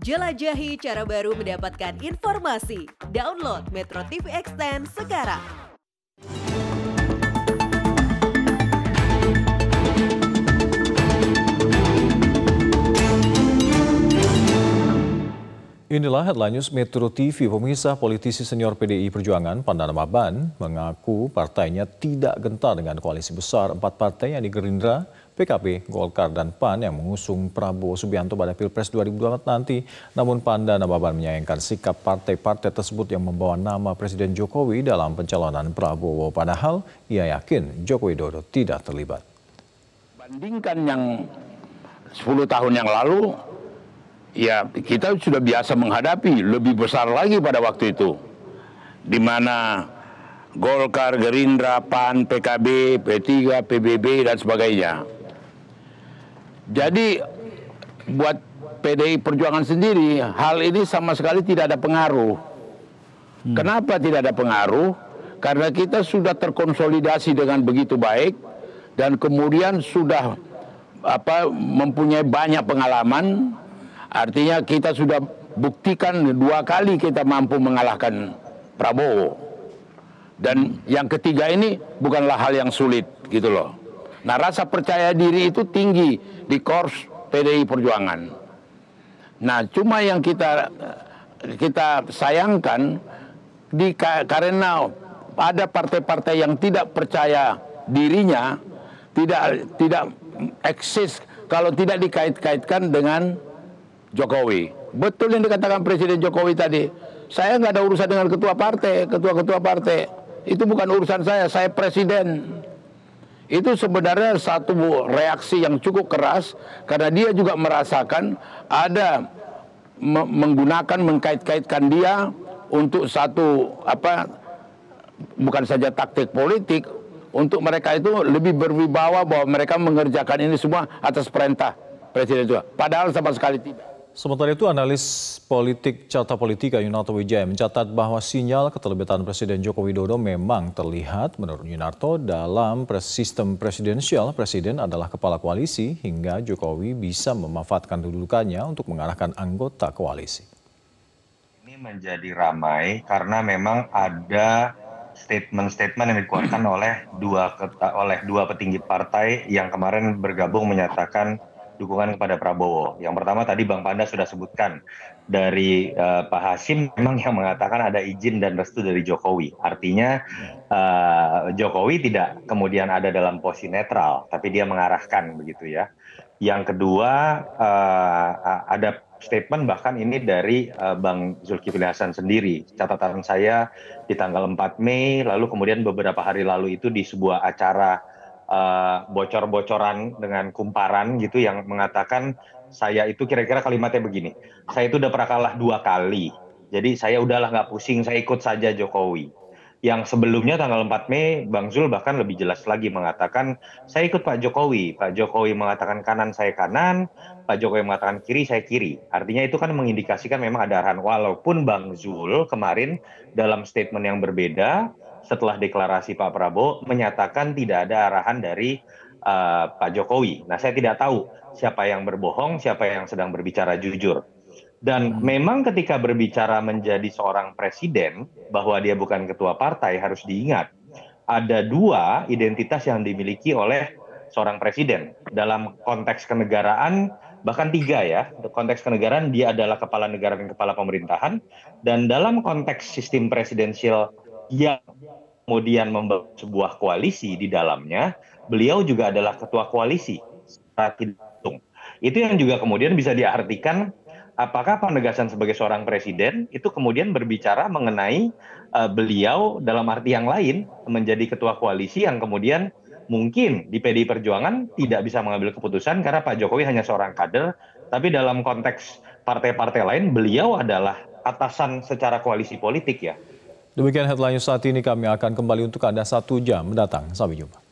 Jelajahi cara baru mendapatkan informasi. Download Metro TV Extend sekarang. Inilah headline news Metro TV. Pemirsa, politisi senior PDI Perjuangan Pandana Maban mengaku partainya tidak gentar dengan koalisi besar empat partai yang di Gerindra, PKB, Golkar, dan PAN yang mengusung Prabowo Subianto pada Pilpres 2024 nanti. Namun Pandana Maban menyayangkan sikap partai-partai tersebut yang membawa nama Presiden Jokowi dalam pencalonan Prabowo. Padahal ia yakin Joko Widodo tidak terlibat. Bandingkan yang 10 tahun yang lalu, ya kita sudah biasa menghadapi lebih besar lagi pada waktu itu, di mana Golkar, Gerindra, PAN, PKB, P3, PBB dan sebagainya. Jadi buat PDI Perjuangan sendiri hal ini sama sekali tidak ada pengaruh. Kenapa tidak ada pengaruh? Karena kita sudah terkonsolidasi dengan begitu baik dan kemudian sudah mempunyai banyak pengalaman. Artinya kita sudah buktikan 2 kali kita mampu mengalahkan Prabowo. Dan yang ketiga ini bukanlah hal yang sulit gitu loh. Nah, rasa percaya diri itu tinggi di korps PDI Perjuangan. Nah, cuma yang kita sayangkan karena ada partai-partai yang tidak percaya dirinya, tidak eksis kalau tidak dikait-kaitkan dengan Jokowi. Betul yang dikatakan Presiden Jokowi tadi. Saya nggak ada urusan dengan ketua partai. Itu bukan urusan saya presiden. Itu sebenarnya satu reaksi yang cukup keras karena dia juga merasakan ada mengkait-kaitkan dia untuk satu bukan saja taktik politik, untuk mereka itu lebih berwibawa bahwa mereka mengerjakan ini semua atas perintah Presiden juga. Padahal sama sekali tidak. Sementara itu, analis politik Carta Politika Yunarto Wijaya mencatat bahwa sinyal keterlibatan Presiden Joko Widodo memang terlihat. Menurut Yunarto, dalam sistem presidensial, Presiden adalah kepala koalisi hingga Jokowi bisa memanfaatkan kedudukannya untuk mengarahkan anggota koalisi. Ini menjadi ramai karena memang ada statement-statement yang dikeluarkan oleh dua petinggi partai yang kemarin bergabung menyatakan dukungan kepada Prabowo. Yang pertama tadi Bang Panda sudah sebutkan dari Pak Hasyim memang yang mengatakan ada izin dan restu dari Jokowi. Artinya Jokowi tidak kemudian ada dalam posisi netral, tapi dia mengarahkan begitu ya. Yang kedua ada statement bahkan ini dari Bang Zulkifli Hasan sendiri. Catatan saya di tanggal 4 Mei, lalu kemudian beberapa hari lalu itu di sebuah acara bocor-bocoran dengan kumparan gitu yang mengatakan saya itu kira-kira kalimatnya begini, saya itu udah pernah kalah 2 kali, jadi saya udahlah nggak pusing, saya ikut saja Jokowi. Yang sebelumnya tanggal 4 Mei Bang Zul bahkan lebih jelas lagi mengatakan saya ikut Pak Jokowi mengatakan kanan, saya kanan, Pak Jokowi mengatakan kiri, saya kiri. Artinya itu kan mengindikasikan memang ada arahan, walaupun Bang Zul kemarin dalam statement yang berbeda setelah deklarasi Pak Prabowo menyatakan tidak ada arahan dari Pak Jokowi. Nah, saya tidak tahu siapa yang berbohong, siapa yang sedang berbicara jujur. Dan memang ketika berbicara menjadi seorang presiden, bahwa dia bukan ketua partai, harus diingat ada 2 identitas yang dimiliki oleh seorang presiden. Dalam konteks kenegaraan, bahkan 3 ya, konteks kenegaraan dia adalah kepala negara dan kepala pemerintahan, dan dalam konteks sistem presidensial yang kemudian membangun sebuah koalisi di dalamnya, beliau juga adalah ketua koalisi. Itu yang juga kemudian bisa diartikan apakah penegasan sebagai seorang presiden itu kemudian berbicara mengenai beliau dalam arti yang lain menjadi ketua koalisi yang kemudian mungkin di PDI Perjuangan tidak bisa mengambil keputusan karena Pak Jokowi hanya seorang kader, tapi dalam konteks partai-partai lain beliau adalah atasan secara koalisi politik ya. Demikian headline news saat ini, kami akan kembali untuk Anda 1 jam mendatang. Sampai jumpa.